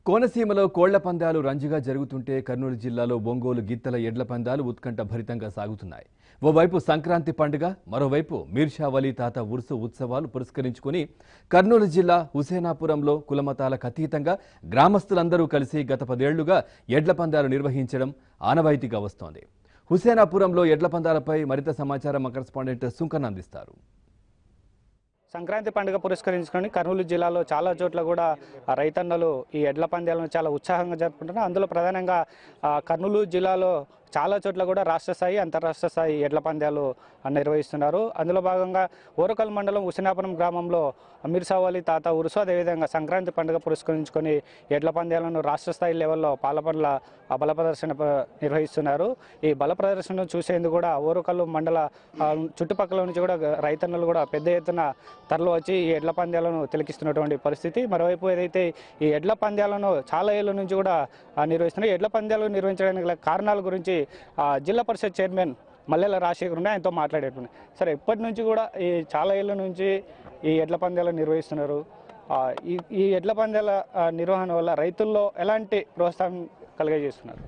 కోనసీమలో కోళ్ల పందాలు రంజుగా జరుగుతుంటే కర్నూలు జిల్లాలో ఒంగోలు గిత్తల ఎడ్ల పందాలు ఉత్కంఠ భరితంగా సాగుతున్నాయి. ఓవైపు సంక్రాంతి పండుగ, మరోవైపు మీర్షా వలీ తాత ఉరుసు ఉత్సవాలు పురస్కరించుకుని కర్నూలు జిల్లా హుసేనాపురంలో కులమతాలకు అతీతంగా గ్రామస్తులందరూ కలిసి గత 10 ఏళ్లుగా ఎడ్ల పందాలు నిర్వహించడం ఆనవాయితీగా వస్తోంది. హుసేనాపురంలో ఎడ్ల పందాలపై మరింత సమాచారం మా కరెస్పాండెంట్ సుంకన్ అందిస్తారు. సంక్రాంతి పండుగ పురస్కరించుకొని కర్నూలు జిల్లాలో చాలా చోట్ల కూడా రైతన్నలు ఈ ఎడ్ల పందాలను చాలా ఉత్సాహంగా జరుపుకుంటున్నారు. అందులో ప్రధానంగా కర్నూలు జిల్లాలో చాలా చోట్ల కూడా రాష్ట్ర స్థాయి, అంతర్రాష్ట్ర స్థాయి ఎడ్ల పందాలు నిర్వహిస్తున్నారు. అందులో భాగంగా ఓరకల్ మండలం హుసేనాపురం గ్రామంలో మీర్షా వలీ తాత ఉరుసు, అదేవిధంగా సంక్రాంతి పండుగ పురస్కరించుకొని ఎడ్ల పందాలను రాష్ట్ర స్థాయి లెవెల్లో పాలపర్ల బల ప్రదర్శన నిర్వహిస్తున్నారు. ఈ బల ప్రదర్శనను చూసేందుకు కూడా ఓరకల్ మండల చుట్టుపక్కల నుంచి కూడా రైతన్నలు కూడా పెద్ద ఎత్తున తరలి వచ్చి ఈ ఎడ్ల పందాలను తిలకిస్తున్నటువంటి పరిస్థితి. మరోవైపు ఏదైతే ఈ ఎడ్ల పందాలను చాలా ఏళ్ళ నుంచి కూడా నిర్వహిస్తున్నారు. ఎడ్ల పందాలు నిర్వహించడానికి గల కారణాల గురించి జిల్లా పరిషత్ చైర్మన్ మల్లెల రాజశేఖర్ ఆయనతో మాట్లాడేట్టున్నాయి. సరే, ఇప్పటి నుంచి కూడా ఈ చాలా ఏళ్ళ నుంచి ఈ ఎడ్ల పందాలు నిర్వహిస్తున్నారు. ఈ ఎడ్ల పందాల నిర్వహణ వల్ల రైతుల్లో ఎలాంటి ప్రోత్సాహం కలిగజేస్తున్నారు?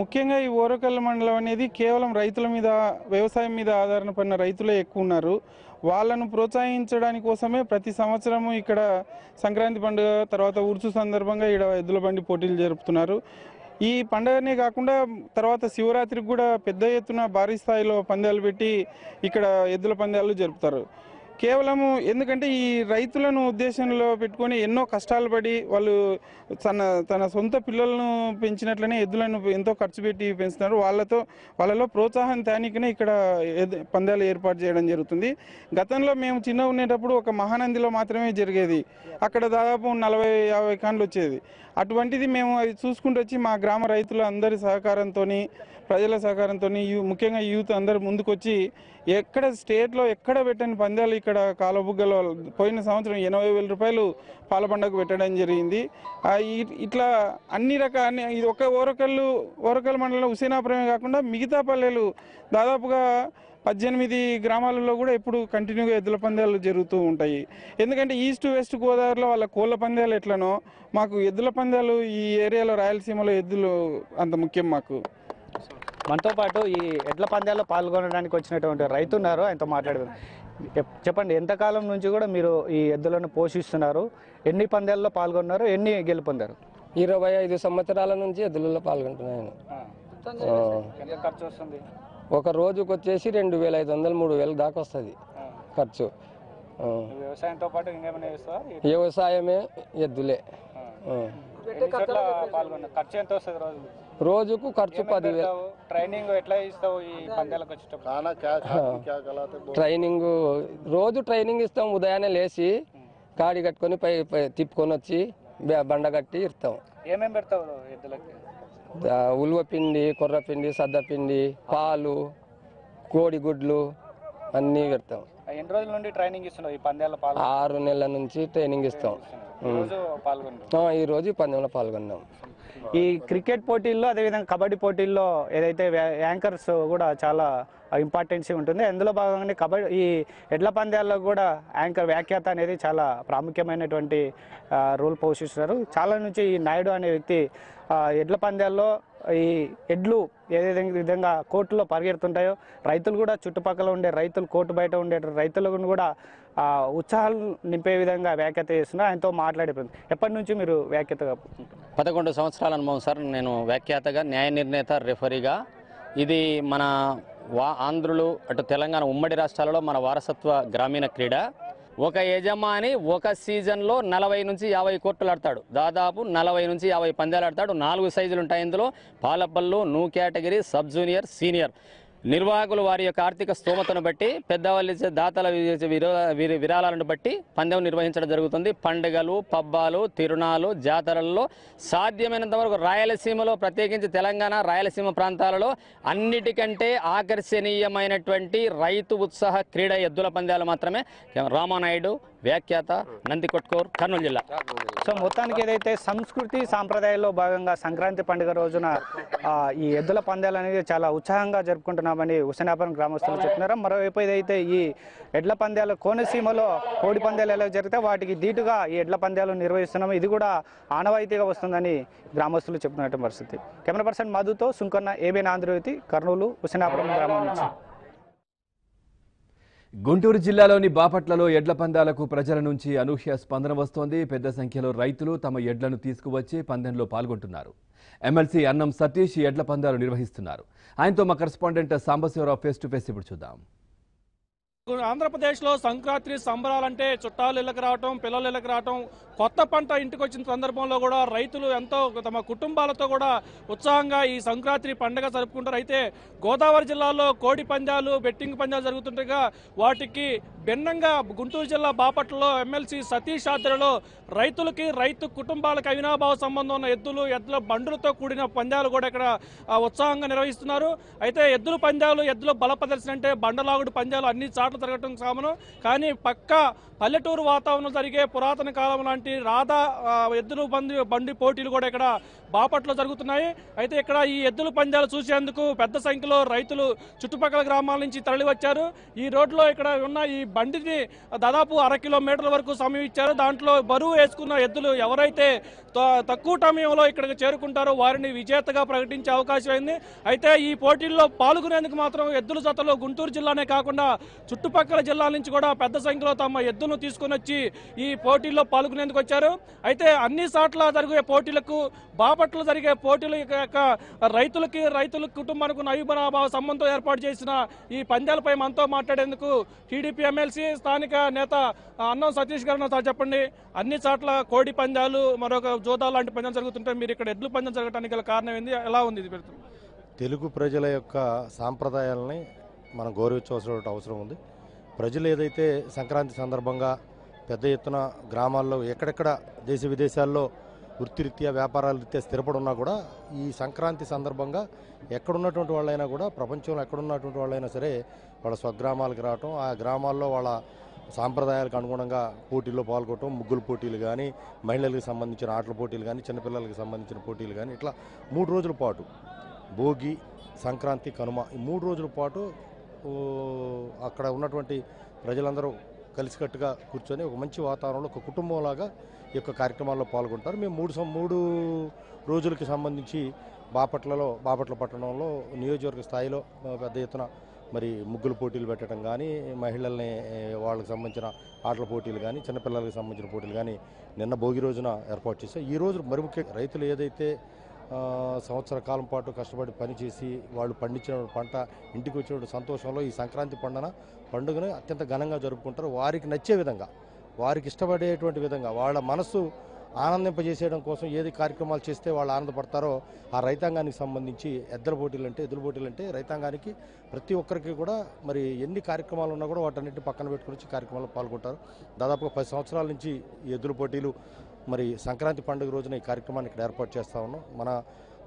ముఖ్యంగా ఈ ఓరకల్ మండలం అనేది కేవలం రైతుల మీద, వ్యవసాయం మీద ఆధారపడిన రైతులే ఎక్కువ ఉన్నారు. వాళ్ళను ప్రోత్సహించడానికి కోసమే ప్రతి సంవత్సరము ఇక్కడ సంక్రాంతి పండుగ తర్వాత ఉరుసు సందర్భంగా ఇక్కడ ఎద్దుల బండి పోటీలు జరుపుతున్నారు. ఈ పండుగనే కాకుండా తర్వాత శివరాత్రికి కూడా పెద్ద ఎత్తున భారీ స్థాయిలో పందాలు పెట్టి ఇక్కడ ఎద్దుల పందాలు జరుపుతారు. కేవలము ఎందుకంటే ఈ రైతులను ఉద్దేశంలో పెట్టుకొని ఎన్నో కష్టాలు పడి వాళ్ళు తన సొంత పిల్లలను పెంచినట్లనే ఎద్దులను ఎంతో ఖర్చు పెట్టి పెంచుతున్నారు. వాళ్ళలో ప్రోత్సాహం తేనికనే ఇక్కడ పందాలు ఏర్పాటు చేయడం జరుగుతుంది. గతంలో మేము చిన్న ఉండేటప్పుడు ఒక మహానందిలో మాత్రమే జరిగేది. అక్కడ దాదాపు 40-50 కాన్లు వచ్చేది. అటువంటిది మేము అది చూసుకుంటూ వచ్చి మా గ్రామ రైతుల అందరి సహకారంతో, ప్రజల సహకారంతో, ముఖ్యంగా యూత్ అందరు ముందుకొచ్చి ఎక్కడ స్టేట్లో ఎక్కడ పెట్టని పందాలు ఇక్కడ కాలబుగ్గలో పోయిన సంవత్సరం 80,000 రూపాయలు పాల పండుగ పెట్టడం జరిగింది. ఇట్లా అన్ని రకాల ఇది ఒక ఓరకల్ మండలం హుసేనాపురమే కాకుండా మిగతా పల్లెలు దాదాపుగా 18 గ్రామాలలో కూడా ఎప్పుడు కంటిన్యూగా ఎద్దుల పందాలు జరుగుతూ ఉంటాయి. ఎందుకంటే ఈస్ట్ వెస్ట్ గోదావరిలో వాళ్ళ కోళ్ళ పందాలు ఎట్లనో మాకు ఎద్దుల పందాలు ఈ ఏరియాలో రాయలసీమలో ఎద్దులు అంత ముఖ్యం మాకు. మనతో పాటు ఈ ఎడ్ల పందాల్లో పాల్గొనడానికి వచ్చినటువంటి రైతు ఉన్నారు, ఆయనతో మాట్లాడదాం. చెప్పండి, ఎంతకాలం నుంచి కూడా మీరు ఈ ఎద్దులను పోషిస్తున్నారు? ఎన్ని పందాల్లో పాల్గొన్నారు? ఎన్ని గెలుపొందారు? 25 సంవత్సరాల నుంచి ఎద్దులలో పాల్గొంటున్నాను. ఖర్చు వస్తుంది ఒక రోజుకు వచ్చేసి 2,500-3,000 దాకా వస్తుంది ఖర్చు. వ్యవసాయంతో పాటు ఇంకేమైనా చేస్తారా? వ్యవసాయమే, ఎద్దులే. ఖర్చు ఎంత వస్తుంది రోజుకు ఖర్చు 10,000. ట్రైనింగ్ ఎట్లా ఇస్తావు ఈ పందాలకు వచ్చేటప్పుడు? ట్రైనింగ్ రోజు ట్రైనింగ్ ఇస్తాం. ఉదయాన్నే లేచి కాడి కట్టుకొని పై తిప్పుకొని వచ్చి బండ కట్టి ఇస్తాం. ఏమేమి పెడతావు ఎద్దులకి? ఉల్వపిండి, కొర్రపిండి, సద్దపిండి, పాలు, కోడిగుడ్లు అన్నీ పెడతాం. ఎన్ని రోజుల నుండి ట్రైనింగ్ ఇస్తున్నావు ఈ పందాల? 6 నెలల నుంచి ట్రైనింగ్ ఇస్తాం. ఈ రోజు పందెంలో పాల్గొన్నాం. ఈ క్రికెట్ పోటీల్లో, అదేవిధంగా కబడ్డీ పోటీల్లో ఏదైతే యాంకర్స్ కూడా చాలా ఇంపార్టెన్సీ ఉంటుంది. అందులో భాగంగానే ఈ ఎడ్ల పందాల్లో కూడా యాంకర్ వ్యాఖ్యాత అనేది చాలా ప్రాముఖ్యమైనటువంటి రోల్ పోషిస్తున్నారు. చాలా నుంచి ఈ నాయుడు అనే వ్యక్తి ఎడ్ల పందాల్లో ఈ ఎడ్లు ఏదైతే విధంగా కోర్టులో పరిగెడుతుంటాయో, రైతులు కూడా చుట్టుపక్కల ఉండే రైతులు, కోర్టు బయట ఉండే రైతులను కూడా ఉత్సాహాలు నింపే విధంగా వ్యాఖ్యాత చేస్తున్నారు. ఆయనతో మాట్లాడిపోయింది. ఎప్పటి నుంచి మీరు వ్యాఖ్యాతగా? 11 సంవత్సరాల అనుభవం సార్. నేను వ్యాఖ్యాతగా, న్యాయ నిర్ణేత, రెఫరీగా. ఇది మన ఆంధ్రులు, అటు తెలంగాణ ఉమ్మడి రాష్ట్రాలలో మన వారసత్వ గ్రామీణ క్రీడ. ఒక యజమాని ఒక సీజన్లో 40-50 కోర్టులు ఆడతాడు. దాదాపు 40-50 పందాలు ఆడతాడు. 4 సైజులు ఉంటాయి ఇందులో: పాలపల్లు, new category, sub junior, senior. నిర్వాహకులు వారి యొక్క ఆర్థిక స్తోమతను బట్టి, పెద్దవాళ్ళు ఇచ్చే దాతల విరాళాలను బట్టి పందెం నిర్వహించడం జరుగుతుంది. పండుగలు, పబ్బాలు, తిరునాళ్ళు, జాతరల్లో సాధ్యమైనంత వరకు రాయలసీమలో, ప్రత్యేకించి తెలంగాణ రాయలసీమ ప్రాంతాలలో అన్నిటికంటే ఆకర్షణీయమైనటువంటి రైతు ఉత్సాహ క్రీడ ఎద్దుల పందాలు మాత్రమే. రామానాయుడు వ్యాఖ్యాత, నందికొట్కూర్, కర్నూలు జిల్లా. సో మొత్తానికి ఏదైతే సంస్కృతి సాంప్రదాయాల్లో భాగంగా సంక్రాంతి పండుగ రోజున ఈ ఎద్దుల పందాలు అనేది చాలా ఉత్సాహంగా జరుపుకుంటున్నామని హుసేనాపురం గ్రామస్తులు చెప్తున్నారు. మరోవైపు ఏదైతే ఈ ఎడ్ల పందాలు కోనసీమలో కోడి పందాలు ఎలా జరిగితే వాటికి దీటుగా ఈ ఎడ్ల పందాలు నిర్వహిస్తున్నాము. ఇది కూడా ఆనవాయితీగా వస్తుందని గ్రామస్తులు చెప్తున్నట్టు పరిస్థితి. కెమెరా పర్సన్ మధుతో సుంకన్న, ఏబిఎన్ ఆంధ్రజ్యోతి, కర్నూలు, హుసేనాపురం గ్రామం నుంచి. గుంటూరు జిల్లాలోని బాపట్లలో ఎడ్ల పందాలకు ప్రజల నుంచి అనూహ్య స్పందన వస్తోంది. పెద్ద సంఖ్యలో రైతులు తమ ఎడ్లను తీసుకువచ్చి పందెంలో పాల్గొంటున్నారు. ఎమ్మెల్సీ అన్నం సతీష్ ఎడ్ల పందాలు నిర్వహిస్తున్నారు. ఆయనతో మా correspondent Sambasivarao face to face ఇప్పుడు చూద్దాం. ఆంధ్రప్రదేశ్లో సంక్రాంతి సంబరాలంటే చుట్టాలు ఇళ్ళకి రావటం, పిల్లలు ఇళ్ళకి రావటం, కొత్త పంట ఇంటికి వచ్చిన సందర్భంలో కూడా రైతులు ఎంతో తమ కుటుంబాలతో కూడా ఉత్సాహంగా ఈ సంక్రాంతి పండుగ జరుపుకుంటారు. అయితే గోదావరి జిల్లాలో కోడి పందాలు, బెట్టింగ్ పందాలు జరుగుతుండగా వాటికి భిన్నంగా గుంటూరు జిల్లా బాపట్లలో ఎమ్మెల్సీ సతీష్ ఆధ్వర్యంలో రైతులకి, రైతు కుటుంబాలకు అవినాభావ సంబంధం ఉన్న ఎద్దుల బండులతో కూడిన పందాలు కూడా ఇక్కడ ఉత్సాహంగా నిర్వహిస్తున్నారు. అయితే ఎద్దుల పందాలు, ఎద్దుల బల ప్రదర్శన అంటే బండలాగుడు పందాలు అన్ని చాట్ల జరగటం కామను. కానీ పక్కా పల్లెటూరు వాతావరణం జరిగే పురాతన కాలం లాంటి రాధా ఎద్దుల బండి పోటీలు కూడా ఇక్కడ బాపట్లో జరుగుతున్నాయి. అయితే ఇక్కడ ఈ ఎద్దుల పందాలు చూసేందుకు పెద్ద సంఖ్యలో రైతులు చుట్టుపక్కల గ్రామాల నుంచి తరలి వచ్చారు. ఈ రోడ్లో ఇక్కడ ఉన్న ఈ బండిని దాదాపు 1/2 కిలోమీటర్ల వరకు సమయం ఇచ్చారు. దాంట్లో బరువు వేసుకున్న ఎద్దులు ఎవరైతే తక్కువ సమయంలో ఇక్కడికి చేరుకుంటారో వారిని విజేతగా ప్రకటించే అవకాశం అయింది. అయితే ఈ పోటీల్లో పాల్గొనేందుకు మాత్రం ఎద్దుల జతలో గుంటూరు జిల్లానే కాకుండా చుట్టుపక్కల జిల్లాల నుంచి కూడా పెద్ద సంఖ్యలో తమ ఎద్దును తీసుకుని వచ్చి ఈ పోటీల్లో పాల్గొనేందుకు వచ్చారు. అయితే అన్ని సాట్ల జరిగే పోటీలకు, బాపట్లో జరిగే పోటీల యొక్క రైతుల కుటుంబానికి నైబరాభావ సంబంధం ఏర్పాటు చేసిన ఈ పందాలపై మనతో మాట్లాడేందుకు టీడీపీ ఎమ్మెల్సీ స్థానిక నేత అన్నం సతీష్ గారు సార్ చెప్పండి. అన్ని చాట్ల కోడి పందాలు, మరొక జోదా లాంటి పందాలు జరుగుతుంటే మీరు ఇక్కడ ఎడ్ల పందెం జరగడానికి గల కారణం ఏంది, ఎలా ఉంది ఇది? తెలుగు ప్రజల యొక్క సాంప్రదాయాలని మనం గౌరవించవలసిన అవసరం ఉంది. ప్రజలు ఏదైతే సంక్రాంతి సందర్భంగా పెద్ద ఎత్తున గ్రామాల్లో ఎక్కడెక్కడ దేశ విదేశాల్లో వృత్తిరీత్యా వ్యాపారాల రీత్యా స్థిరపడి ఉన్నా కూడా ఈ సంక్రాంతి సందర్భంగా ఎక్కడున్నటువంటి వాళ్ళైనా కూడా, ప్రపంచంలో ఎక్కడున్నటువంటి వాళ్ళైనా సరే వాళ్ళ స్వగ్రామాలకు రావటం, ఆ గ్రామాల్లో వాళ్ళ సాంప్రదాయాలకు అనుగుణంగా పోటీల్లో పాల్గొనడం, ముగ్గుల పోటీలు కానీ, మహిళలకు సంబంధించిన ఆటల పోటీలు కానీ, చిన్నపిల్లలకు సంబంధించిన పోటీలు కానీ, ఇట్లా 3 రోజుల పాటు భోగి, సంక్రాంతి, కనుమ ఈ 3 రోజుల పాటు అక్కడ ఉన్నటువంటి ప్రజలందరూ కలిసికట్టుగా కూర్చొని ఒక మంచి వాతావరణంలో ఒక కుటుంబంలాగా ఈ యొక్క కార్యక్రమాల్లో పాల్గొంటారు. మేము 3 రోజులకి సంబంధించి బాపట్ల పట్టణంలో నియోజకవర్గ స్థాయిలో పెద్ద ఎత్తున మరి ముగ్గుల పోటీలు పెట్టడం కానీ, మహిళల్ని వాళ్ళకి సంబంధించిన ఆటల పోటీలు కానీ, చిన్నపిల్లలకు సంబంధించిన పోటీలు కానీ నిన్న భోగి రోజున ఏర్పాటు చేశాం. ఈ రోజు మరి ముఖ్యంగా రైతులు ఏదైతే సంవత్సర కాలం పాటు కష్టపడి పనిచేసి వాళ్ళు పండించిన పంట ఇంటికి వచ్చిన సంతోషంలో ఈ సంక్రాంతి పండుగను అత్యంత ఘనంగా జరుపుకుంటారు. వారికి నచ్చే విధంగా, వారికి ఇష్టపడేటువంటి విధంగా, వాళ్ళ మనస్సు ఆనందింపజేసేయడం కోసం ఏది కార్యక్రమాలు చేస్తే వాళ్ళు ఆనందపడతారో ఆ రైతాంగానికి సంబంధించి ఎద్దుల పోటీలు అంటే రైతాంగానికి ప్రతి ఒక్కరికి కూడా మరి ఎన్ని కార్యక్రమాలు ఉన్నా కూడా వాటన్నిటిని పక్కన పెట్టుకుని వచ్చి కార్యక్రమాల్లో పాల్గొంటారు. దాదాపుగా 10 సంవత్సరాల నుంచి ఈ ఎద్దుల పోటీలు మరి సంక్రాంతి పండుగ రోజున ఈ కార్యక్రమాన్ని ఇక్కడ ఏర్పాటు చేస్తూ ఉన్నాం. మన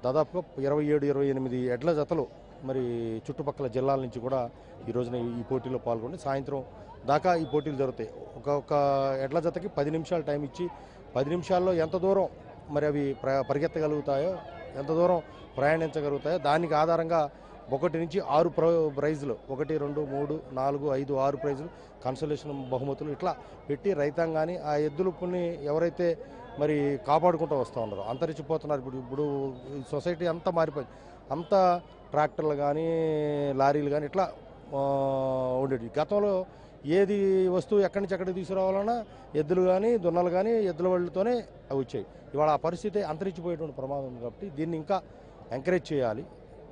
దాదాపుగా 27-28 ఎడ్ల జతలు మరి చుట్టుపక్కల జిల్లాల నుంచి కూడా ఈ రోజున ఈ పోటీలో పాల్గొని సాయంత్రం దాకా ఈ పోటీలు జరుగుతాయి. ఒక ఎడ్ల జతకి 10 నిమిషాలు టైం ఇచ్చి 10 నిమిషాల్లో ఎంత దూరం మరి అవి పరిగెత్తగలుగుతాయో, ఎంత దూరం ప్రయాణించగలుగుతాయో దానికి ఆధారంగా 1 నుంచి 6 ప్రైజులు, 1, 2, 3, 4, 5, 6 ప్రైజులు, కన్సలేషన్ బహుమతులు ఇట్లా పెట్టి రైతాంగాన్ని ఆ ఎద్దులని ఎవరైతే మరి కాపాడుకుంటూ వస్తూ ఉన్నారో, అంతరించిపోతున్నారు. ఇప్పుడు సొసైటీ అంతా మారిపోయింది. అంతా ట్రాక్టర్లు కానీ, లారీలు కానీ ఇట్లా ఉండేవి. గతంలో ఏది వస్తువు ఎక్కడి నుంచి ఎక్కడికి తీసుకురావాలన్నా ఎద్దులు కానీ, దున్నలు కానీ ఎద్దుల వాళ్ళతోనే అవి వచ్చాయి. ఇవాళ ఆ పరిస్థితి అంతరించిపోయేటువంటి ప్రమాదం ఉంది. కాబట్టి దీన్ని ఇంకా ఎంకరేజ్ చేయాలి.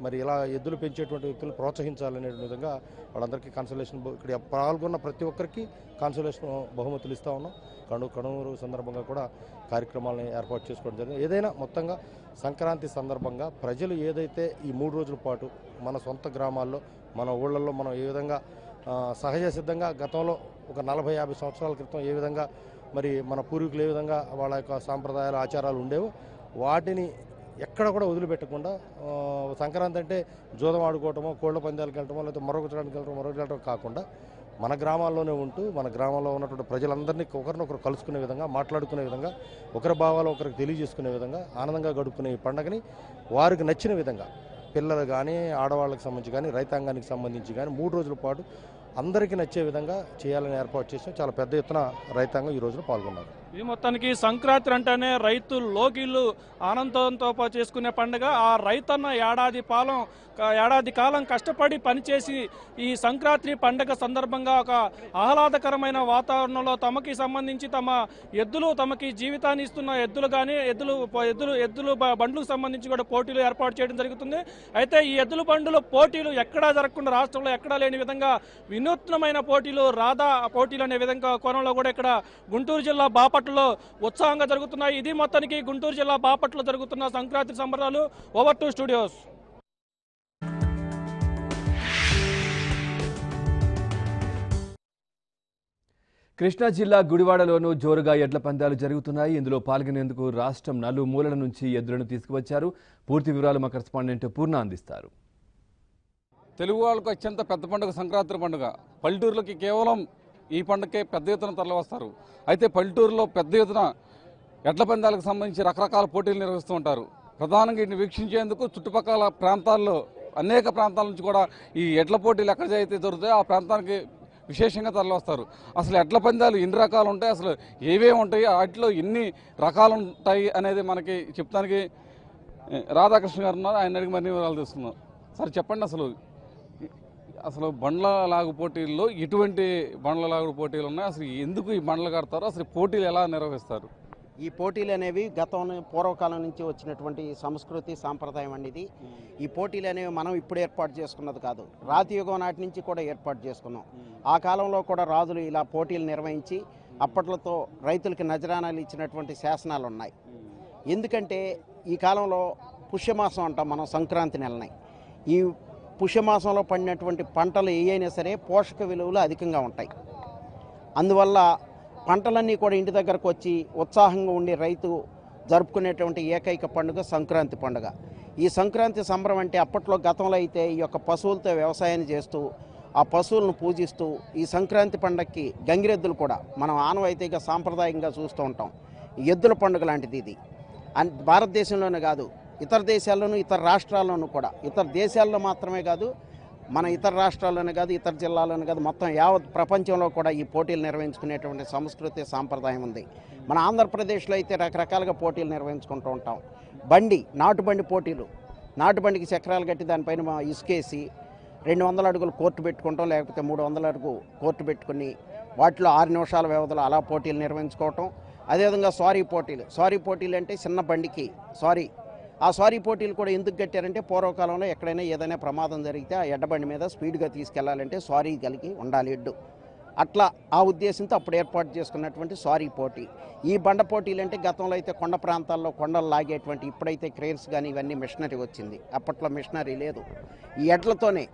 మరి ఇలా ఎద్దులు పెంచేటువంటి వ్యక్తులు ప్రోత్సహించాలనే విధంగా వాళ్ళందరికీ కన్సలేషన్, ఇక్కడ పాల్గొన్న ప్రతి ఒక్కరికి కన్సలేషన్ బహుమతులు ఇస్తూ ఉన్నాం. కనుమూరు సందర్భంగా కూడా కార్యక్రమాలను ఏర్పాటు చేసుకోవడం జరిగింది. ఏదైనా మొత్తంగా సంక్రాంతి సందర్భంగా ప్రజలు ఏదైతే ఈ 3 రోజుల పాటు మన సొంత గ్రామాల్లో, మన ఊళ్ళల్లో మనం ఏ విధంగా సహజ సిద్ధంగా గతంలో ఒక 40-50 సంవత్సరాల క్రితం ఏ విధంగా మరి మన పూర్వీకులు ఏ విధంగా వాళ్ళ యొక్క సాంప్రదాయాలు, ఆచారాలు ఉండేవో వాటిని ఎక్కడ కూడా వదిలిపెట్టకుండా సంక్రాంతి అంటే జూదం ఆడుకోవటమో, కోళ్ల పందాలకు వెళ్ళటమో, లేకపోతే మరొకటి వెళ్ళటమో కాకుండా మన గ్రామాల్లోనే ఉంటూ మన గ్రామంలో ఉన్నటువంటి ప్రజలందరినీ ఒకరినొకరు కలుసుకునే విధంగా, మాట్లాడుకునే విధంగా, ఒకరి భావాలు ఒకరికి తెలియజేసుకునే విధంగా ఆనందంగా గడుపుకునే ఈ పండుగని వారికి నచ్చిన విధంగా పిల్లలు కానీ, ఆడవాళ్ళకి సంబంధించి కానీ, రైతాంగానికి సంబంధించి కానీ 3 రోజుల పాటు అందరికీ నచ్చే విధంగా చేయాలని ఏర్పాటు చేసాం. చాలా పెద్ద ఎత్తున రైతాంగం ఈ రోజున పాల్గొన్నారు. ఈ మొత్తానికి సంక్రాంతి అంటేనే రైతులు లోకిళ్ళు ఆనందంతో చేసుకునే పండుగ. ఆ రైతన్న ఏడాది కాలం కష్టపడి పనిచేసి ఈ సంక్రాంతి పండుగ సందర్భంగా ఒక ఆహ్లాదకరమైన వాతావరణంలో తమకి సంబంధించి తమకి జీవితాన్ని ఇస్తున్న ఎద్దులు కానీ ఎద్దులు బండ్లకు సంబంధించి కూడా పోటీలు ఏర్పాటు చేయడం జరుగుతుంది. అయితే ఈ ఎద్దుల బండ్ల పోటీలు ఎక్కడా జరగకుండా, రాష్ట్రంలో ఎక్కడా లేని విధంగా వినూత్నమైన పోటీలు, రాధా పోటీలు అనే విధంగా కోణంలో కూడా ఇక్కడ గుంటూరు జిల్లా బాపట్లలో ఉత్సాహంగా జరుగుతున్నాయి. ఇది మొత్తానికి గుంటూరు జిల్లా బాపట్లలో జరుగుతున్న సంక్రాంతి సంబరాలు. Over to studios. కృష్ణా జిల్లా గుడివాడలోనూ జోరుగా ఎడ్ల పందాలు జరుగుతున్నాయి. ఇందులో పాల్గొనేందుకు రాష్ట్రం నలుమూలల నుంచి ఎద్దులను తీసుకువచ్చారు. పూర్తి వివరాలు మా కరెస్పాండెంట్ పూర్ణ అందిస్తారు. తెలుగు వాళ్ళకు అత్యంత పెద్ద పండుగ సంక్రాంతి పండుగ. పల్లెటూరులకి కేవలం ఈ పండుగకే పెద్ద ఎత్తున తరలివస్తారు. అయితే పల్లెటూరులో పెద్ద ఎత్తున ఎడ్ల పందాలకు సంబంధించి రకరకాల పోటీలు నిర్వహిస్తూ ఉంటారు. ప్రధానంగా వీటిని వీక్షించేందుకు చుట్టుపక్కల ప్రాంతాల్లో అనేక ప్రాంతాల నుంచి కూడా ఈ ఎడ్ల పోటీలు ఎక్కడ అయితే జరుగుతాయో ఆ ప్రాంతానికి విశేషంగా తరలివస్తారు. అసలు ఎడ్ల పందాలు ఎన్ని రకాలు ఉంటాయి, అసలు ఏవేవి ఉంటాయి, వాటిలో ఎన్ని రకాలు ఉంటాయి అనేది మనకి చెప్తానికి రాధాకృష్ణ గారు ఉన్నారు. ఆయన అడిగి మరిన్ని వివరాలు తెలుసుకుందాం. సార్ చెప్పండి, అసలు బండ్ల లాగు పోటీల్లో ఎటువంటి బండ్ల లాగు పోటీలు ఉన్నాయి, అసలు ఎందుకు ఈ బండ్లు కడతారు, అసలు పోటీలు ఎలా నిర్వహిస్తారు? ఈ పోటీలు అనేవి పూర్వకాలం నుంచి వచ్చినటువంటి సంస్కృతి సాంప్రదాయం అనేది. ఈ పోటీలు అనేవి మనం ఇప్పుడు ఏర్పాటు చేసుకున్నది కాదు, రాతి యుగం నాటి నుంచి కూడా ఏర్పాటు చేసుకున్నాం. ఆ కాలంలో కూడా రాజులు ఇలా పోటీలు నిర్వహించి అప్పట్లతో రైతులకి నజరానాలు ఇచ్చినటువంటి శాసనాలు ఉన్నాయి. ఎందుకంటే ఈ కాలంలో పుష్యమాసం అంటాం మనం సంక్రాంతి నెలని. ఈ పుష్యమాసంలో పడినటువంటి పంటలు ఏవైనా సరే పోషక విలువలు అధికంగా ఉంటాయి. అందువల్ల పంటలన్నీ కూడా ఇంటి దగ్గరకు వచ్చి ఉత్సాహంగా ఉండి రైతు జరుపుకునేటువంటి ఏకైక పండుగ సంక్రాంతి పండుగ. ఈ సంక్రాంతి సంబరం అంటే అప్పట్లో గతంలో అయితే ఈ యొక్క పశువులతో వ్యవసాయాన్ని చేస్తూ ఆ పశువులను పూజిస్తూ ఈ సంక్రాంతి పండుగకి గంగిరెద్దులు కూడా మనం ఆనవాయితీగా సాంప్రదాయంగా చూస్తూ ఉంటాం. ఎద్దుల పండుగ లాంటిది ఇది. భారతదేశంలోనే కాదు, ఇతర దేశాల్లోనూ ఇతర రాష్ట్రాల్లోనూ కూడా, ఇతర దేశాల్లో మాత్రమే కాదు, మన ఇతర రాష్ట్రాల్లోనే కాదు, ఇతర జిల్లాల్లోనే కాదు, మొత్తం యావత్ ప్రపంచంలో కూడా ఈ పోటీలు నిర్వహించుకునేటువంటి సంస్కృతి సాంప్రదాయం ఉంది. మన ఆంధ్రప్రదేశ్లో అయితే రకరకాలుగా పోటీలు నిర్వహించుకుంటూ ఉంటాం. నాటుబండి పోటీలు, నాటుబండికి చక్రాలు కట్టి దానిపైన ఇసుకేసి 200 అడుగులు కోర్టు పెట్టుకుంటాం, లేకపోతే 300 అడుగు కోర్టు పెట్టుకుని వాటిలో 6 నిమిషాల వ్యవధిలో అలా పోటీలు నిర్వహించుకోవటం. అదేవిధంగా సారీ పోటీలు అంటే చిన్న బండికి ఆ సారీ పోటీలు కూడా ఎందుకు కట్టారంటే పూర్వకాలంలో ఎక్కడైనా ఏదైనా ప్రమాదం జరిగితే ఆ ఎడ్డబండి మీద స్పీడ్గా తీసుకెళ్లాలంటే సారీ కలిగి ఉండాలి ఎడ్డు. అట్లా ఆ ఉద్దేశంతో అప్పుడు ఏర్పాటు చేసుకున్నటువంటి సారీ పోటీ. ఈ బండ పోటీలు అంటే గతంలో అయితే కొండ ప్రాంతాల్లో కొండలు లాగేటువంటి, ఇప్పుడైతే క్రెయిన్స్ కానీ ఇవన్నీ మిషనరీ వచ్చింది, అప్పట్లో మిషనరీ లేదు. ఈ ఎడ్లతోనే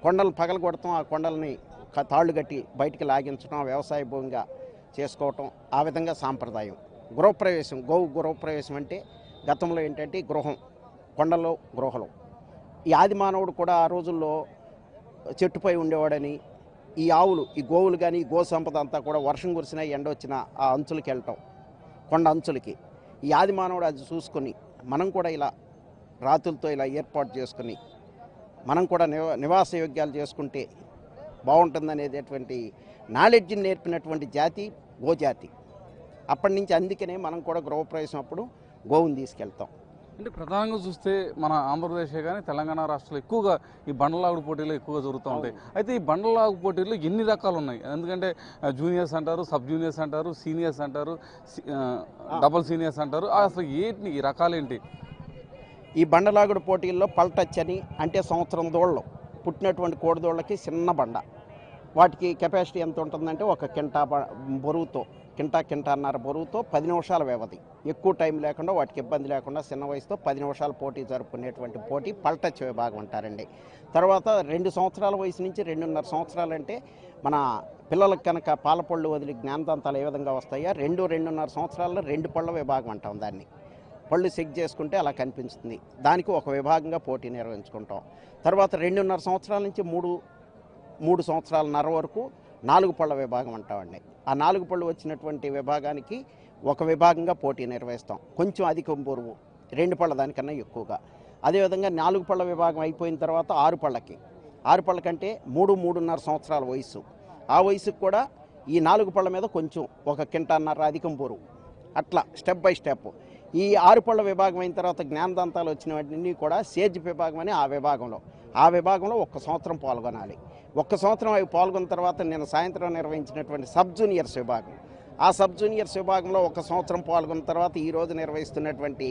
కొండలు పగలగొడతాం, ఆ కొండల్ని తాళ్ళు కట్టి బయటికి లాగించడం, వ్యవసాయ భూమిగా చేసుకోవటం, ఆ విధంగా సాంప్రదాయం. గృహప్రవేశం అంటే గతంలో ఏంటంటే కొండల్లో గృహలు. ఈ ఆది మానవుడు కూడా ఆ రోజుల్లో చెట్టుపై ఉండేవాడని, ఈ గోవులు కానీ గో సంపద అంతా కూడా వర్షం కురిసినా ఎండ వచ్చినా ఆ అంచులకి వెళ్ళటం, కొండ అంచులకి. ఈ ఆది మానవుడు అది చూసుకొని మనం కూడా ఇలా రాతులతో ఇలా ఏర్పాటు చేసుకుని మనం కూడా నివాస యోగ్యాలు చేసుకుంటే బాగుంటుందనేటటువంటి నాలెడ్జ్ని నేర్పినటువంటి జాతి గోజాతి. అప్పటి నుంచి అందుకనే మనం కూడా గృహప్రవేశం అప్పుడు గోవుని తీసుకెళ్తాం. అంటే ప్రధానంగా చూస్తే మన ఆంధ్రప్రదేశ్ కానీ తెలంగాణ రాష్ట్రాలు ఎక్కువగా ఈ బండలాగుడు పోటీలు ఎక్కువగా జరుగుతూ ఉంటాయి. అయితే ఈ బండలాగు పోటీలు ఎన్ని రకాలు ఉన్నాయి? ఎందుకంటే జూనియర్స్ అంటారు, సబ్ జూనియర్స్ అంటారు, సీనియర్స్ అంటారు, డబల్ సీనియర్స్ అంటారు. అసలు ఏంటి ఈ రకాలేంటి? ఈ బండలాగుడు పోటీల్లో పల్టచ్ అని అంటే సంవత్సరం దోళ్ళు పుట్టినటువంటి కోడిదోళ్ళకి చిన్న బండ, వాటికి కెపాసిటీ ఎంత ఉంటుందంటే 1 కింటా బరువుతో, కింటాన్నర బరువుతో 10 నిమిషాల వ్యవధి, ఎక్కువ టైం లేకుండా వాటికి ఇబ్బంది లేకుండా చిన్న వయసుతో 10 నిమిషాల పోటీ జరుపుకునేటువంటి పోటీ పల్టచ్ విభాగం అంటారండి. తర్వాత 2 సంవత్సరాల వయసు నుంచి 2.5 సంవత్సరాలు అంటే మన పిల్లలకు కనుక పాలపళ్ళు వదిలి జ్ఞానదంతాలు ఏ విధంగా వస్తాయో 2.5 సంవత్సరాల్లో 2 పళ్ళ విభాగం అంటాం దాన్ని. పళ్ళు చెక్ చేసుకుంటే అలా కనిపిస్తుంది, దానికి ఒక విభాగంగా పోటీ నిర్వహించుకుంటాం. తర్వాత 2.5 సంవత్సరాల నుంచి 3 సంవత్సరాలన్నర వరకు 4 పళ్ళ విభాగం అంటామండి. ఆ 4 పళ్ళు వచ్చినటువంటి విభాగానికి ఒక విభాగంగా పోటీ నిర్వహిస్తాం. కొంచెం అధికం బరువు 2 పళ్ళ దానికన్నా ఎక్కువగా. అదేవిధంగా 4 పళ్ళ విభాగం అయిపోయిన తర్వాత 6 పళ్ళకి 6 పళ్ళ కంటే 3-3.5 సంవత్సరాల వయసు. ఆ వయసుకు కూడా ఈ 4 పళ్ళ మీద కొంచెం 1 కింటాన్నర అధికం బరువు. అట్లా స్టెప్ బై స్టెప్. ఈ 6 పళ్ళ విభాగం అయిన తర్వాత జ్ఞానదంతాలు వచ్చినవన్నీ కూడా సేజ్ విభాగం అని ఆ విభాగంలో 1 సంవత్సరం పాల్గొనాలి. 1 సంవత్సరం అవి పాల్గొన్న తర్వాత నేను సాయంత్రం నిర్వహించినటువంటి సబ్ జూనియర్స్ విభాగం, ఆ సబ్ జూనియర్స్ విభాగంలో 1 సంవత్సరం పాల్గొన్న తర్వాత ఈరోజు నిర్వహిస్తున్నటువంటి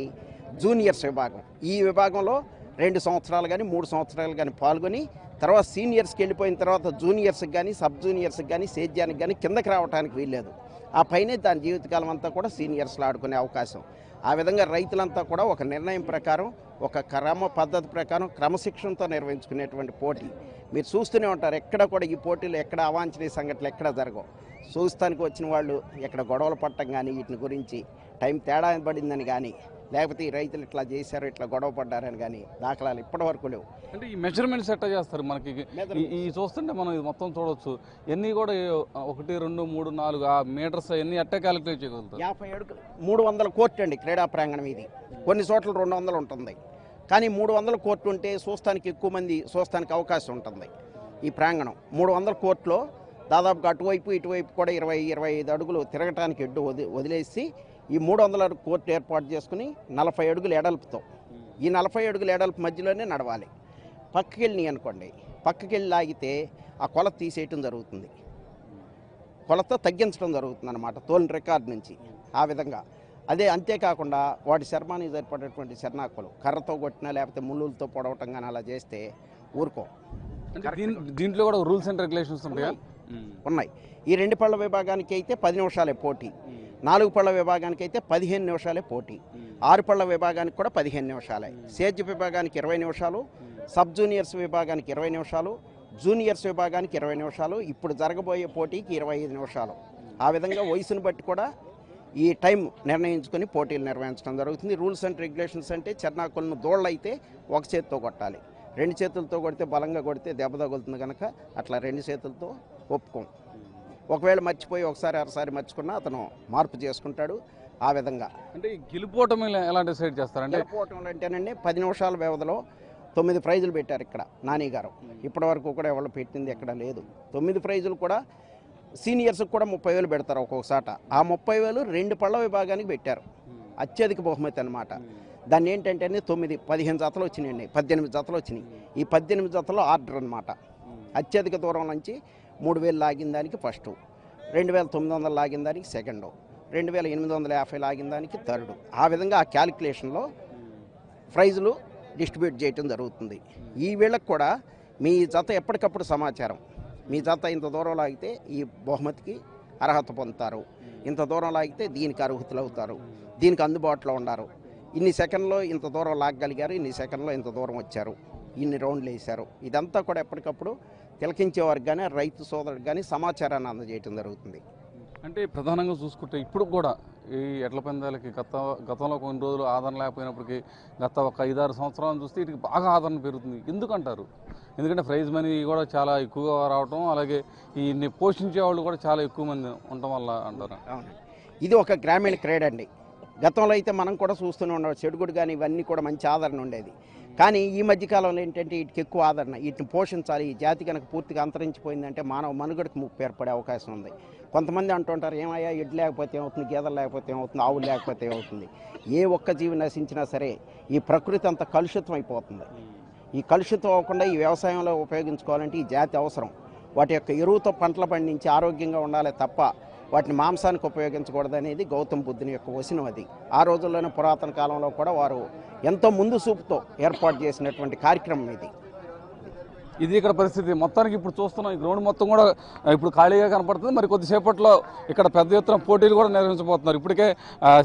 జూనియర్స్ విభాగం, ఈ విభాగంలో 2 సంవత్సరాలు కానీ 3 సంవత్సరాలు కానీ పాల్గొని తర్వాత సీనియర్స్కి వెళ్ళిపోయిన తర్వాత జూనియర్స్కి కానీ సబ్ జూనియర్స్కి కానీ సేద్యానికి కానీ కిందకి రావడానికి వీల్లేదు. ఆ పైనే దాని జీవితకాలం అంతా కూడా సీనియర్స్లో ఆడుకునే అవకాశం. ఆ విధంగా రైతులంతా కూడా ఒక నిర్ణయం ప్రకారం, ఒక క్రమ పద్ధతి ప్రకారం క్రమశిక్షణతో నిర్వహించుకునేటువంటి పోటీ. మీరు చూస్తూనే ఉంటారు, ఎక్కడ కూడా ఈ పోటీలు ఎక్కడ అవాంఛనీయ సంఘటనలు ఎక్కడ జరగవు. చూస్తానికి వచ్చిన వాళ్ళు ఎక్కడ గొడవలు పట్టడం కానీ, వీటిని గురించి టైం తేడా పడిందని కానీ, లేకపోతే ఈ రైతులు ఇట్లా చేశారు ఇట్లా గొడవ పడ్డారని కానీ దాఖలాలు ఇప్పటి వరకు లేవు. అంటే ఈ మెజర్మెంట్స్ ఎట్లా చేస్తారు? మనకి ఈ చూస్తుంటే మనం ఇది మొత్తం చూడవచ్చు. ఎన్ని కూడా 1, 2, 3, 4 ఆ మీటర్స్ ఎన్ని ఎట్లా క్యాలిక్యులేట్ చేయగలుగుతారు? 50 అడుగులు 300 కోర్టు అండి క్రీడా ప్రాంగణం ఇది. కొన్ని చోట్ల 200 ఉంటుంది, కానీ 300 కోర్టు ఉంటే చూస్తానికి ఎక్కువ మంది చూస్తానికి అవకాశం ఉంటుంది. ఈ ప్రాంగణం 300 కోర్టులో దాదాపుగా అటువైపు ఇటువైపు కూడా 20-25 అడుగులు తిరగటానికి ఎడ్డు వదిలేసి ఈ 300 అడుగు కోర్టు ఏర్పాటు చేసుకుని 40 అడుగులు ఎడల్పుతో, ఈ 40 అడుగుల ఎడల్పు మధ్యలోనే నడవాలి. పక్కకి వెళ్ళి అనుకోండి, పక్కకి వెళ్ళి లాగితే ఆ కొలత తీసేయటం జరుగుతుంది, కొలత తగ్గించడం జరుగుతుంది అన్నమాట తోలిన రికార్డు నుంచి. ఆ విధంగా అదే అంతేకాకుండా వాటి శర్మానికి సరిపడేటువంటి శర్నాకులు కర్రతో కొట్టినా లేకపోతే ముళ్ళులతో పొడవటం కానీ అలా చేస్తే ఊరుకో. దీంట్లో కూడా రూల్స్ అండ్ రెగ్యులేషన్స్ ఉంటాయా? ఉన్నాయి. ఈ 2 పళ్ళ విభాగానికి అయితే 10 నిమిషాలే పోటీ, 4 పళ్ళ విభాగానికి అయితే 15 నిమిషాలే పోటీ, 6 పళ్ళ విభాగానికి కూడా 15 నిమిషాలే, సేజ్ విభాగానికి 20 నిమిషాలు, సబ్ జూనియర్స్ విభాగానికి 20 నిమిషాలు, జూనియర్స్ విభాగానికి 20 నిమిషాలు, ఇప్పుడు జరగబోయే పోటీకి 25 నిమిషాలు. ఆ విధంగా వయసును బట్టి కూడా ఈ టైం నిర్ణయించుకొని పోటీలు నిర్వహించడం జరుగుతుంది. రూల్స్ అండ్ రెగ్యులేషన్స్ అంటే చెర్నాకులను దోళ్ళు అయితే 1 చేతితో కొట్టాలి, 2 చేతులతో కొడితే బలంగా కొడితే దెబ్బ తగులుతుంది కనుక అట్లా 2 చేతులతో ఒప్పుకోం. ఒకవేళ మర్చిపోయి ఒకసారి అరసారి మర్చుకున్నా అతను మార్పు చేసుకుంటాడు. ఆ విధంగా అంటే ఈ గెలుపోవటం ఎలా డిసైడ్ చేస్తారంటే? గెలుపోవటం అంటేనండి 10 నిమిషాల వ్యవధిలో 9 ప్రైజులు పెట్టారు ఇక్కడ నాని గారు. ఇప్పటి వరకు కూడా ఎవరు పెట్టింది ఎక్కడ లేదు. 9 ప్రైజులు కూడా సీనియర్స్కి కూడా 30,000 పెడతారు ఒక్కొక్కసాట. ఆ 30,000 2 పళ్ళ విభాగానికి పెట్టారు, అత్యధిక బహుమతి అన్నమాట. దాన్ని ఏంటంటే 15 జతలు వచ్చినాయండి, 18 జతలు వచ్చినాయి. ఈ 18 జతలో ఆర్డర్ అనమాట. అత్యధిక దూరం నుంచి 3,000 లాగిన దానికి ఫస్ట్, 2,900 లాగిన దానికి సెకండ్, 2,850 లాగిన దానికి థర్డ్. ఆ విధంగా ఆ క్యాలిక్యులేషన్లో ప్రైజులు డిస్ట్రిబ్యూట్ చేయటం జరుగుతుంది. ఈ వీళ్ళకి కూడా మీ జత ఎప్పటికప్పుడు సమాచారం, మీ జత ఇంత దూరం లాగితే ఈ బహుమతికి అర్హత పొందుతారు, ఇంత దూరం లాగితే దీనికి అర్హతలు అవుతారు, దీనికి అందుబాటులో ఉన్నారు, ఇన్ని సెకండ్లో ఇంత దూరం లాగగలిగారు, ఇన్ని సెకండ్లో ఇంత దూరం వచ్చారు, ఇన్ని రౌండ్లు వేశారు. ఇదంతా కూడా ఎప్పటికప్పుడు తిలకించేవారికి కానీ రైతు సోదరుడికి కానీ సమాచారాన్ని అందజేయడం జరుగుతుంది. అంటే ప్రధానంగా చూసుకుంటే ఇప్పుడు కూడా ఈ ఎడ్ల పందాలకి గతంలో కొన్ని రోజులు ఆదరణ లేకపోయినప్పటికీ గత ఒక 5-6 సంవత్సరాలను చూస్తే వీటికి బాగా ఆదరణ పెరుగుతుంది. ఎందుకంటారు? ఎందుకంటే ప్రైజ్ మనీ కూడా చాలా ఎక్కువగా రావటం, అలాగే ఈ పోషించే వాళ్ళు కూడా చాలా ఎక్కువ మంది ఉండటం వల్ల అంటారు. ఇది ఒక గ్రామీణ క్రీడ అండి. గతంలో అయితే మనం కూడా చూస్తూనే ఉండేవాడు, చెడుగుడు కానీ ఇవన్నీ కూడా మంచి ఆదరణ ఉండేది. కానీ ఈ మధ్యకాలంలో ఏంటంటే వీటికి ఎక్కువ ఆదరణ, వీటిని పోషించాలి. ఈ జాతి కనుక పూర్తిగా అంతరించిపోయిందంటే మానవ మనుగడకు ముప్పు ఏర్పడే అవకాశం ఉంది. కొంతమంది అంటుంటారు, ఏమయ్యా ఎడ్లు లేకపోతే ఏమవుతుంది, గేదెలు లేకపోతే ఏమవుతుంది, ఆవులు లేకపోతే ఏమవుతుంది. ఏ ఒక్క జీవి నశించినా సరే ఈ ప్రకృతి అంత కలుషితం అయిపోతుంది. ఈ కలుషితం అవ్వకుండా ఈ వ్యవసాయంలో ఉపయోగించుకోవాలంటే ఈ జాతి అవసరం. వాటి యొక్క ఎరువుతో పంటలు పండించి ఆరోగ్యంగా ఉండాలి తప్ప వాటిని మాంసానికి ఉపయోగించకూడదు అనేది గౌతమ బుద్ధుని యొక్క వచనం. అది ఆ రోజుల్లోనే పురాతన కాలంలో కూడా వారు ఎంతో ముందు చూపుతో ఏర్పాటు చేసినటువంటి కార్యక్రమం ఇది ఇక్కడ పరిస్థితి. మొత్తానికి ఇప్పుడు చూస్తున్నాం ఈ గ్రౌండ్ మొత్తం కూడా ఇప్పుడు ఖాళీగా కనపడుతుంది. మరి కొద్దిసేపట్లో ఇక్కడ పెద్ద ఎత్తున పోటీలు కూడా నిర్వహించబోతున్నారు. ఇప్పటికే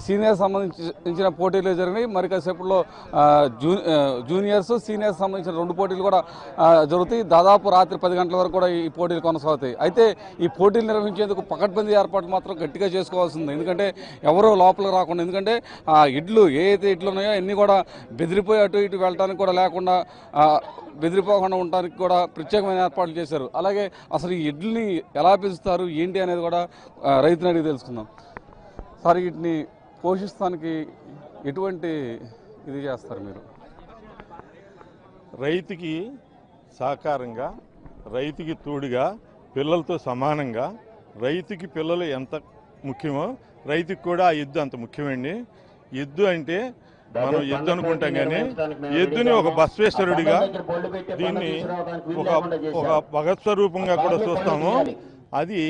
సీనియర్ సంబంధించిన పోటీలు జరిగినాయి. మరి కాసేపట్లో జూనియర్స్ సీనియర్స్ సంబంధించిన 2 పోటీలు కూడా జరుగుతాయి. దాదాపు రాత్రి 10 గంటల వరకు కూడా ఈ పోటీలు కొనసాగుతాయి. అయితే ఈ పోటీలు నిర్వహించేందుకు పకడ్బందీ ఏర్పాటు మాత్రం గట్టిగా చేసుకోవాల్సింది. ఎందుకంటే ఎవరో లోపలికి రాకుండా, ఎందుకంటే ఇడ్లు ఏదైతే ఇడ్లు ఉన్నాయో అన్నీ కూడా బెదిరిపోయి అటు ఇటు వెళ్ళడానికి కూడా లేకుండా, బెదిరిపోకుండా ఉండడానికి కూడా ప్రత్యేకమైన ఏర్పాట్లు చేశారు. అలాగే అసలు ఈ ఎడ్లని ఎలా పెంచుతారు ఏంటి అనేది కూడా రైతుని అడిగి తెలుసుకుందాం. సార్, వీటిని పోషిస్తానికి ఎటువంటి ఇది చేస్తారు మీరు? రైతుకి సహకారంగా, రైతుకి తోడుగా, పిల్లలతో సమానంగా, రైతుకి పిల్లలు ఎంత ముఖ్యమో రైతుకి కూడా ఆ ఎద్దు అంత ముఖ్యమండి. ఎద్దు అంటే మనం ఎద్దు అనుకుంటాం కానీ ఎద్దుని ఒక బసవేశ్వరుడిగా, దీన్ని ఒక భగత్ స్వరూపంగా కూడా చూస్తాము. అది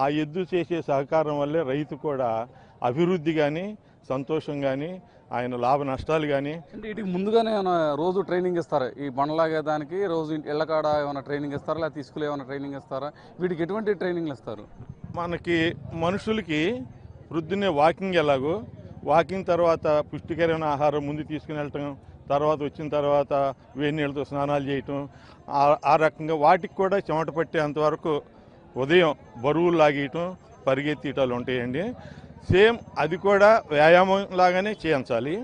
ఆ ఎద్దు చేసే సహకారం వల్లే రైతు కూడా అభివృద్ధి కానీ, సంతోషం కానీ, ఆయన లాభ నష్టాలు కానీ. అంటే వీటికి ముందుగానే ఏమైనా రోజు ట్రైనింగ్ ఇస్తారా? ఈ బండలాగే దానికి రోజు ఇళ్ళకాడ ఏమైనా ట్రైనింగ్ ఇస్తారా, లేదా తీసుకుని ఏమైనా ట్రైనింగ్ ఇస్తారా? వీటికి ఎటువంటి ట్రైనింగ్లు ఇస్తారు? మనకి మనుషులకి వృద్ధినే వాకింగ్ ఎలాగో, వాకింగ్ తర్వాత పుష్టికరమైన ఆహారం ముందు తీసుకుని వెళ్ళటం, తర్వాత వచ్చిన తర్వాత వేడి నీళ్ళతో స్నానాలు చేయటం, ఆ రకంగా వాటికి కూడా చెమట పట్టేంతవరకు ఉదయం బరువులు లాగేయటం, పరిగెత్తేటాలు ఉంటాయండి. సేమ్ అది కూడా వ్యాయామం లాగానే చేయించాలి.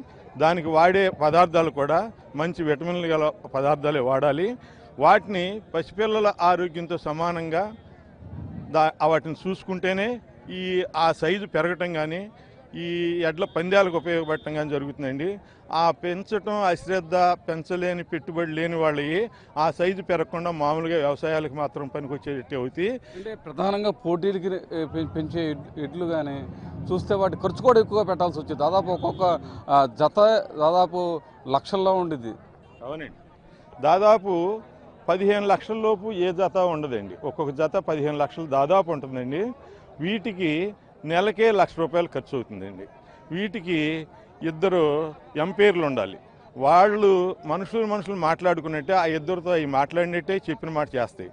దానికి వాడే పదార్థాలు కూడా మంచి విటమిన్లు గల పదార్థాలే వాడాలి. వాటిని పసిపిల్లల ఆరోగ్యంతో సమానంగా వాటిని చూసుకుంటేనే ఆ సైజు పెరగటం కానీ, ఈ ఎడ్ల పందాలకు ఉపయోగపడటం కానీ జరుగుతుందండి. ఆ పెంచటం అశ్రద్ధ, పెంచలేని పెట్టుబడి లేని వాళ్ళకి ఆ సైజు పెరగకుండా మామూలుగా వ్యవసాయాలకు మాత్రం పనికొచ్చేటట్టు అవుతాయి. అంటే ప్రధానంగా పోటీలకి పెంచే ఎడ్లు కానీ చూస్తే వాటి ఖర్చు కూడా ఎక్కువగా పెట్టాల్సి వచ్చింది. దాదాపు ఒక్కొక్క జత దాదాపు లక్షల్లో ఉండిద్ది. అవునండి, దాదాపు 15 లక్షల లోపు ఏ జత ఉండదండి. ఒక్కొక్క జత 15 లక్షలు దాదాపు ఉంటుందండి. వీటికి నెలకే ₹1,00,000 ఖర్చు అవుతుందండి. వీటికి 2 ఎంపైర్లు ఉండాలి. వాళ్ళు మనుషులు మాట్లాడుకున్నట్టే ఆ ఇద్దరితో అవి మాట్లాడినట్టే చెప్పిన మాట చేస్తాయి.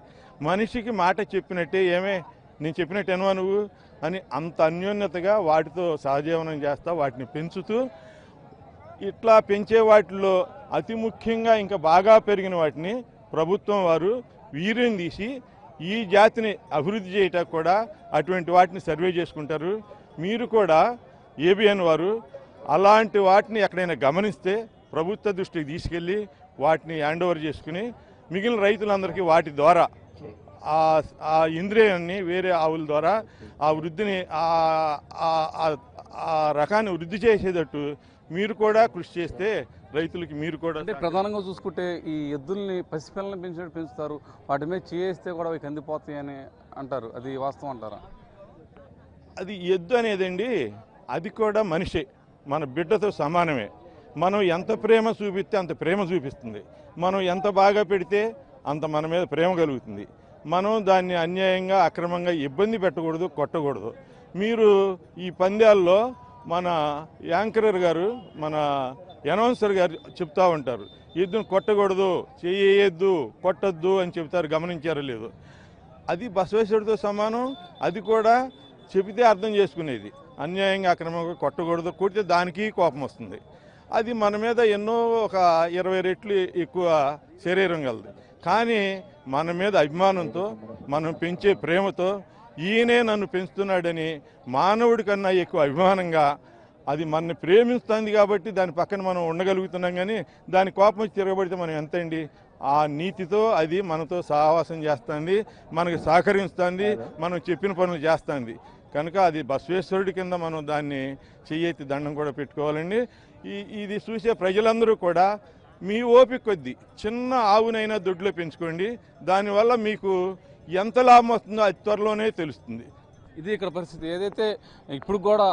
మనిషికి మాట చెప్పినట్టే, ఏమే నేను చెప్పినట్టు ఎనవా నువ్వు అని అంత అన్యోన్యతగా వాటితో సహజీవనం చేస్తా, వాటిని పెంచుతూ, ఇట్లా పెంచే వాటిలో అతి ముఖ్యంగా ఇంకా బాగా పెరిగిన వాటిని ప్రభుత్వం వారు వీర్యం తీసి ఈ జాతిని అభివృద్ధి చేయటానికి కూడా అటువంటి వాటిని సర్వే చేసుకుంటారు. మీరు కూడా ఏబిఎన్ వారు అలాంటి వాటిని ఎక్కడైనా గమనిస్తే ప్రభుత్వ దృష్టికి తీసుకెళ్ళి వాటిని హ్యాండ్ ఓవర్ చేసుకుని మిగిలిన రైతులందరికీ వాటి ద్వారా ఆ ఇంద్రియాన్ని వేరే ఆవుల ద్వారా ఆ వృద్ధిని ఆ రకాన్ని వృద్ధి చేసేటట్టు మీరు కూడా కృషి చేస్తే రైతులకి మీరు కూడా. అంటే ప్రధానంగా చూసుకుంటే ఈ ఎద్దుల్ని పసిపిల్లల్ని పెంచినట్టు పెంచుతారు, వాటి మీద చేస్తే కూడా అవి కందిపోతాయి అని అంటారు. అది వాస్తవం అంటారా? అది ఎద్దు అనేదండి, అది కూడా మనిషే, మన బిడ్డతో సమానమే. మనం ఎంత ప్రేమ చూపిస్తే అంత ప్రేమ చూపిస్తుంది. మనం ఎంత బాగా పెడితే అంత మన మీద ప్రేమ కలుగుతుంది. మనం దాన్ని అన్యాయంగా, అక్రమంగా ఇబ్బంది పెట్టకూడదు, కొట్టకూడదు. మీరు ఈ పందాల్లో మన యాంకరర్ గారు, మన అనౌన్సర్ గారు చెప్తూ ఉంటారు, ఎద్దును కొట్టకూడదు, చేయొద్దు, కొట్టద్దు అని చెప్తారు. గమనించారో లేదు? అది బసవేశ్వరుడితో సమానం. అది కూడా చెబితే అర్థం చేసుకునేది. అన్యాయంగా, అక్రమంగా కొట్టకూడదు, కొడితే దానికి కోపం వస్తుంది. అది మన మీద ఎన్నో ఒక 20 రెట్లు ఎక్కువ శరీరం కలదు. కానీ మన మీద అభిమానంతో, మనం పెంచే ప్రేమతో, ఈయనే నన్ను పెంచుతున్నాడని మానవుడి కన్నా ఎక్కువ అభిమానంగా అది మనని ప్రేమిస్తుంది కాబట్టి దాని పక్కన మనం ఉండగలుగుతున్నాం. కానీ దాని కోపం వచ్చి తిరగబడితే మనం ఎంత అండి? ఆ నీతితో అది మనతో సహవాసం చేస్తుంది, మనకు సహకరిస్తుంది, మనం చెప్పిన పనులు చేస్తుంది. కనుక అది బసవేశ్వరుడి కింద మనం దాన్ని చెయ్యెత్తి దండం కూడా పెట్టుకోవాలండి. ఇది చూసే ప్రజలందరూ కూడా మీ ఓపిక కొద్దీ చిన్న ఆవునైనా దొడ్లో పెంచుకోండి. దానివల్ల మీకు ఎంత లాభం వస్తుందో అది త్వరలోనే తెలుస్తుంది. ఇది ఇక్కడ పరిస్థితి. ఏదైతే ఇప్పుడు కూడా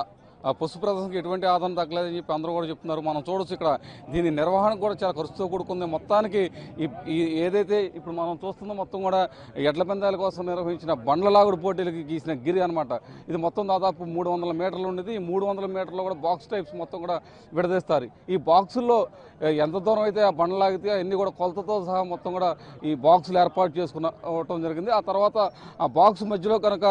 పశు ప్రదర్శనకి ఎటువంటి ఆదాయం తగ్గలేదని చెప్పి అందరూ కూడా చెప్తున్నారు. మనం చూడొచ్చు ఇక్కడ దీని నిర్వహణ కూడా చాలా ఖర్చుతో కూడుకుంది. మొత్తానికి ఏదైతే ఇప్పుడు మనం చూస్తుందో మొత్తం కూడా ఎడ్ల పందాల కోసం నిర్వహించిన బండ్లలాగుడు పోటీలకి గీసిన గిరి అనమాట. ఇది మొత్తం దాదాపు 300 మీటర్లు ఉండేది. ఈ 300 మీటర్లో కూడా బాక్స్ టైప్స్ మొత్తం కూడా విడదీస్తారు. ఈ బాక్సుల్లో ఎంత దూరం అయితే ఆ బండ్లు లాగితే అన్ని కూడా కొలతతో సహా మొత్తం కూడా ఈ బాక్సులు ఏర్పాటు చేసుకునవటం జరిగింది. ఆ తర్వాత ఆ బాక్స్ మధ్యలో కనుక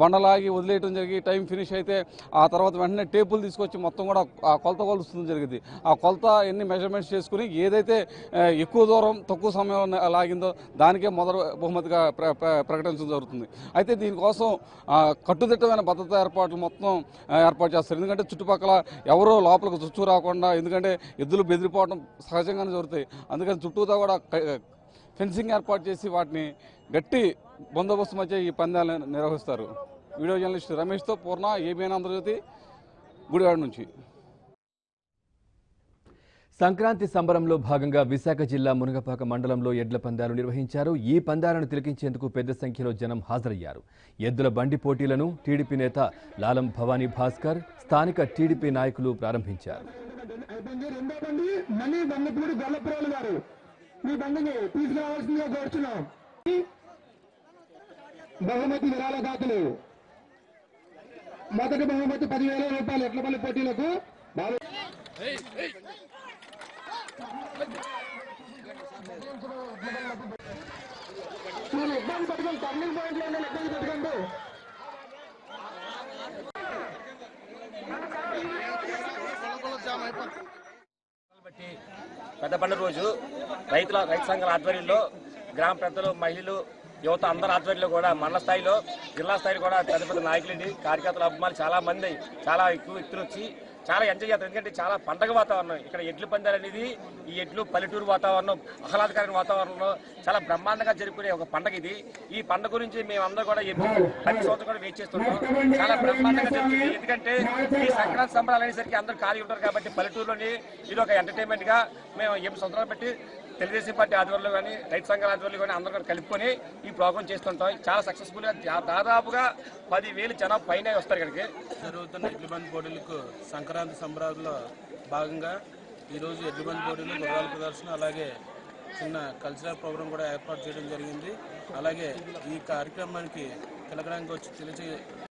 బండలాగి వదిలేయటం జరిగి టైం ఫినిష్ అయితే ఆ తర్వాత వెంటనే టేపులు తీసుకొచ్చి మొత్తం కూడా ఆ కొలత కొలుస్తుంది జరిగింది. ఆ కొలత ఎన్ని మెజర్మెంట్స్ చేసుకుని ఏదైతే ఎక్కువ దూరం తక్కువ సమయం లాగిందో దానికే మొదటి బహుమతిగా ప్రకటించడం జరుగుతుంది. అయితే దీనికోసం కట్టుదిట్టమైన భద్రతా ఏర్పాట్లు మొత్తం ఏర్పాటు చేస్తారు. ఎందుకంటే చుట్టుపక్కల ఎవరో లోపలికి చుట్టూ రాకుండా, ఎందుకంటే ఎద్దులు బెదిరిపోవడం సహజంగానే జరుగుతాయి. అందుకని చుట్టూతో కూడా ఫెన్సింగ్ ఏర్పాటు చేసి వాటిని గట్టి బందోబస్తు మధ్య ఈ పందాలను నిర్వహిస్తారు. వీడియో జర్నలిస్ట్ రమేష్తో పూర్ణ, ఏబిఎన్ ఆంధ్రజ్యోతి, గుడివాడ నుంచి. సంక్రాంతి సంబరంలో భాగంగా విశాఖ జిల్లా మునగపాక మండలంలో ఎడ్ల పందాలు నిర్వహించారు. ఈ పందాలను తిలకించేందుకు పెద్ద సంఖ్యలో జనం హాజరయ్యారు. ఎద్దుల బండి పోటీలను టీడీపీ నేత లాలం భవానీ భాస్కర్, స్థానిక టీడీపీ నాయకులు ప్రారంభించారు. బహుమతి విరాళదాతలు మొదటి బహుమతి 10,000 రూపాయలు ఎడ్ల బండి పోటీలకు. మీరు ఇబ్బంది పట్టుకోండి, టర్నింగ్ పాయింట్లో ఇబ్బంది పెట్టుకోండి. పెద్ద పండుగ రోజు రైతు సంఘాల ఆధ్వర్యంలో గ్రామ పెద్దలు, మహిళలు, యువత అందరి ఆధ్వర్యంలో కూడా మండల స్థాయిలో, జిల్లా స్థాయిలో కూడా పెద్ద పెద్ద నాయకులండి, కార్యకర్తల అభిమానులు చాలా మంది, చాలా ఎక్కువ వ్యక్తులు వచ్చి చాలా ఎంజాయ్ చేస్తారు. ఎందుకంటే చాలా పండగ వాతావరణం ఇక్కడ ఎడ్ల పందాలు అనేది, ఈ ఎడ్లు పల్లెటూరు వాతావరణం, ఆహ్లాదకరమైన వాతావరణంలో చాలా బ్రహ్మాండంగా జరుపుకునే ఒక పండగ ఇది. ఈ పండుగ గురించి మేమందరూ కూడా ప్రతి సంవత్సరం కూడా వెయిట్ చేస్తుంటాం. చాలా బ్రహ్మాండంగా జరుగుతుంది. ఎందుకంటే ఈ సంక్రాంతి సంబరాలు అనేసరికి అందరూ ఖాళీ ఉంటారు కాబట్టి పల్లెటూరులోని ఇది ఒక ఎంటర్టైన్మెంట్ గా మేము 8 సంవత్సరాలు పెట్టి తెలుగుదేశం పార్టీ ఆధ్వర్యంలో కానీ, రైతు సంఘాల ఆధ్వర్యంలో కానీ అందరూ కూడా కలుపుకొని ఈ ప్రోగ్రాం చేస్తుంటాం. చాలా సక్సెస్ఫుల్ గా దాదాపుగా 10,000 జనం పైన వస్తారు ఇక్కడికి. జరుగుతున్న ఎడ్లబండి పోటీలకు సంక్రాంతి సంబరాల్లో భాగంగా ఈరోజు ఎడ్లబండి పోటీలు, గుర్రాల ప్రదర్శన, అలాగే చిన్న కల్చరల్ ప్రోగ్రాం కూడా ఏర్పాటు చేయడం జరిగింది. అలాగే ఈ కార్యక్రమానికి తిలకడానికి వచ్చి